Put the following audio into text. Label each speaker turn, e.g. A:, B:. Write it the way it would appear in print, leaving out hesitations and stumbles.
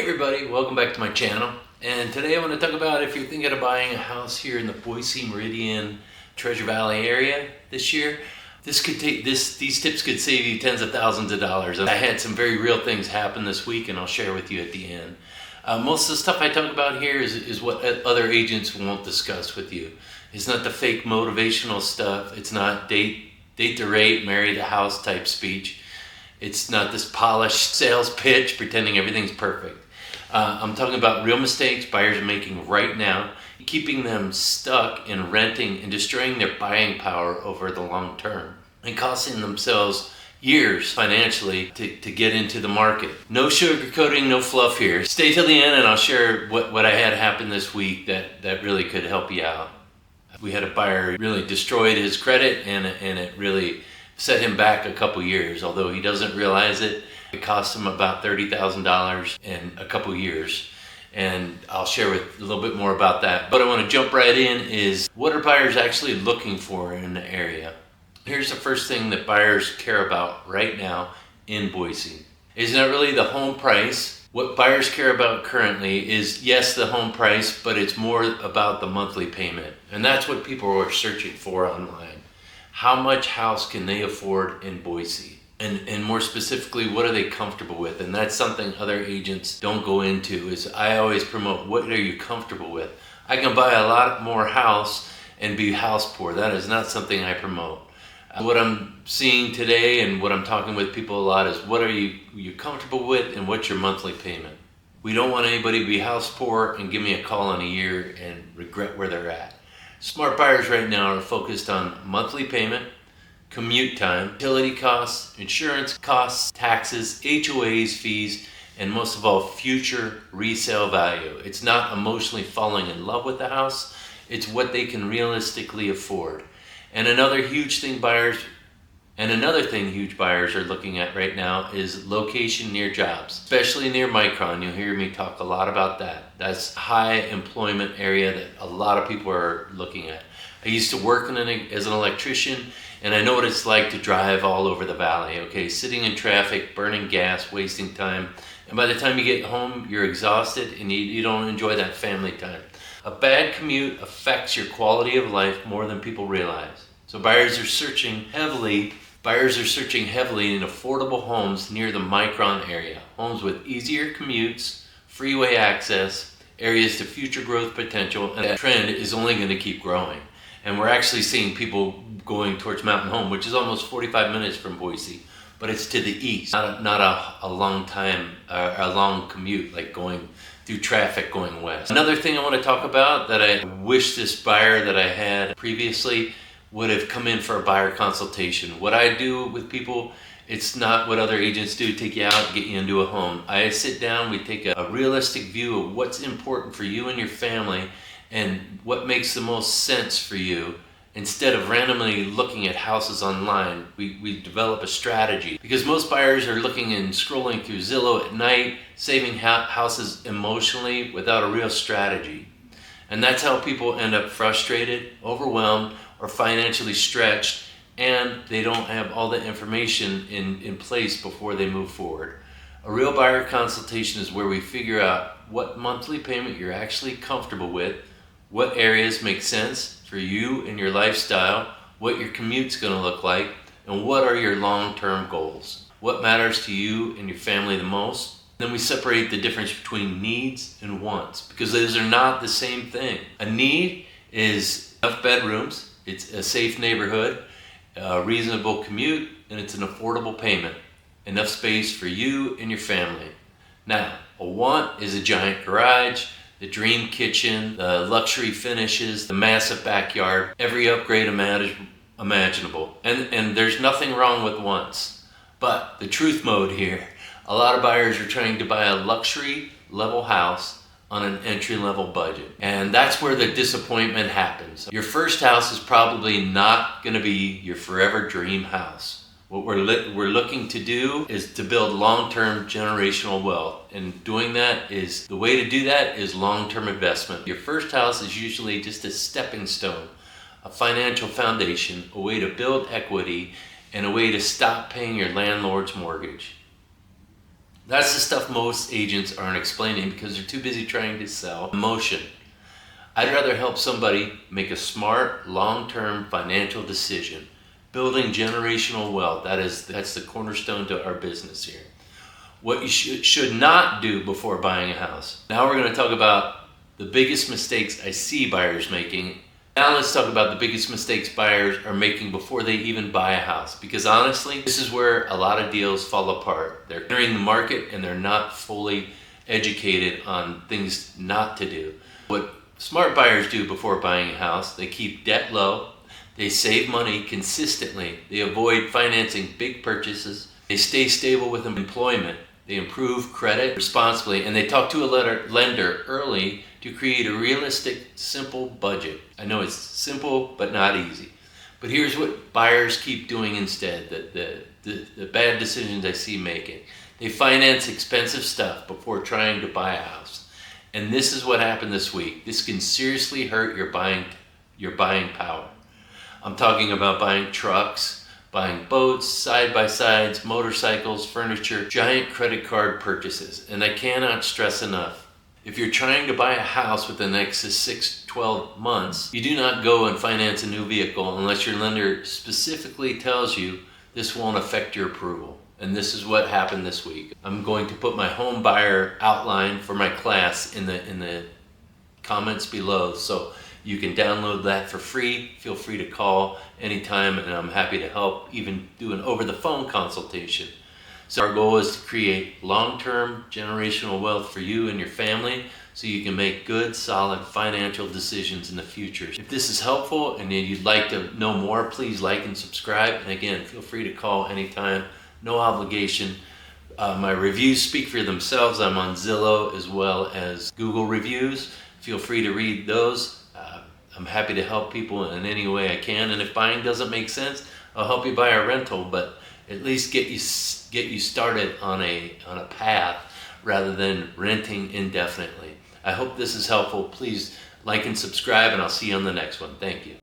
A: everybody, welcome back to my channel. And today I want to talk about if you're thinking of buying a house here in the Boise Meridian Treasure Valley area this year. These tips could save you tens of thousands of dollars. I had some very real things happen this week and I'll share with you at the end. Most of the stuff I talk about here is what other agents won't discuss with you. It's not the fake motivational stuff. It's not date to rate, marry the house type speech. It's not this polished sales pitch pretending everything's perfect. I'm talking about real mistakes buyers are making right now, keeping them stuck in renting and destroying their buying power over the long term and costing themselves years financially to get into the market. No sugarcoating, no fluff here. Stay till the end and I'll share what I had happen this week that really could help you out. We had a buyer really destroyed his credit and it really set him back a couple years. Although he doesn't realize it, it cost him about $30,000 in a couple years. And I'll share with a little bit more about that. But I want to jump right in is what are buyers actually looking for in the area? Here's the first thing that buyers care about right now in Boise. It's not really the home price. What buyers care about currently is, yes, the home price, but it's more about the monthly payment. And that's what people are searching for online. How much house can they afford in Boise? And more specifically, what are they comfortable with? And that's something other agents don't go into. Is I always promote, what are you comfortable with? I can buy a lot more house and be house poor. That is not something I promote. What I'm seeing today and what I'm talking with people a lot is what are you comfortable with and what's your monthly payment? We don't want anybody to be house poor and give me a call in a year and regret where they're at. Smart buyers right now are focused on monthly payment, commute time, utility costs, insurance costs, taxes, HOAs, fees, and most of all, future resale value. It's not emotionally falling in love with the house, it's what they can realistically afford. And another thing huge buyers are looking at right now is location near jobs, especially near Micron. You'll hear me talk a lot about that. That's a high employment area that a lot of people are looking at. I used to work as an electrician, and I know what it's like to drive all over the valley, okay? Sitting in traffic, burning gas, wasting time. And by the time you get home, you're exhausted and you don't enjoy that family time. A bad commute affects your quality of life more than people realize. So buyers are searching heavily in affordable homes near the Micron area. Homes with easier commutes, freeway access, areas to future growth potential, and that trend is only going to keep growing. And we're actually seeing people going towards Mountain Home, which is almost 45 minutes from Boise, but it's to the east, not a long commute, like going through traffic going west. Another thing I want to talk about that I wish this buyer that I had previously would have come in for a buyer consultation. What I do with people, it's not what other agents do, take you out, get you into a home. I sit down, we take a realistic view of what's important for you and your family and what makes the most sense for you. Instead of randomly looking at houses online, we develop a strategy. Because most buyers are looking and scrolling through Zillow at night, saving houses emotionally without a real strategy. And that's how people end up frustrated, overwhelmed, or financially stretched, and they don't have all the information in place before they move forward. A real buyer consultation is where we figure out what monthly payment you're actually comfortable with, what areas make sense for you and your lifestyle, what your commute's going to look like, and what are your long-term goals. What matters to you and your family the most? Then we separate the difference between needs and wants, because those are not the same thing. A need is enough bedrooms, it's a safe neighborhood, a reasonable commute, and it's an affordable payment. Enough space for you and your family. Now, a want is a giant garage, the dream kitchen, the luxury finishes, the massive backyard, every upgrade imaginable. And there's nothing wrong with wants. But the truth mode here, a lot of buyers are trying to buy a luxury level house on an entry-level budget. And that's where the disappointment happens. Your first house is probably not going to be your forever dream house. What we're looking to do is to build long-term generational wealth. And the way to do that is long-term investment. Your first house is usually just a stepping stone, a financial foundation, a way to build equity, and a way to stop paying your landlord's mortgage. That's the stuff most agents aren't explaining because they're too busy trying to sell emotion. I'd rather help somebody make a smart, long-term financial decision, building generational wealth. That's the cornerstone to our business here. What you should not do before buying a house. Now we're going to talk about the biggest mistakes I see buyers making. Now let's talk about the biggest mistakes buyers are making before they even buy a house. Because honestly, this is where a lot of deals fall apart. They're entering the market and they're not fully educated on things not to do. What smart buyers do before buying a house, they keep debt low, they save money consistently, they avoid financing big purchases, they stay stable with employment, they improve credit responsibly, and they talk to a lender early to create a realistic, simple budget. I know it's simple, but not easy. But here's what buyers keep doing instead, the bad decisions I see making. They finance expensive stuff before trying to buy a house. And this is what happened this week. This can seriously hurt your buying power. I'm talking about buying trucks, buying boats, side-by-sides, motorcycles, furniture, giant credit card purchases. And I cannot stress enough, if you're trying to buy a house within the next 6-12 months, you do not go and finance a new vehicle unless your lender specifically tells you this won't affect your approval. And this is what happened this week. I'm going to put my home buyer outline for my class in the comments below, so you can download that for free. Feel free to call anytime, and I'm happy to help, even do an over-the-phone consultation. So our goal is to create long-term generational wealth for you and your family so you can make good, solid financial decisions in the future. If this is helpful and you'd like to know more, please like and subscribe. And again, feel free to call anytime. No obligation. My reviews speak for themselves. I'm on Zillow as well as Google reviews. Feel free to read those. I'm happy to help people in any way I can. And if buying doesn't make sense, I'll help you buy a rental, but at least get you started on a path rather than renting indefinitely. I hope this is helpful. Please like and subscribe, and I'll see you on the next one. Thank you.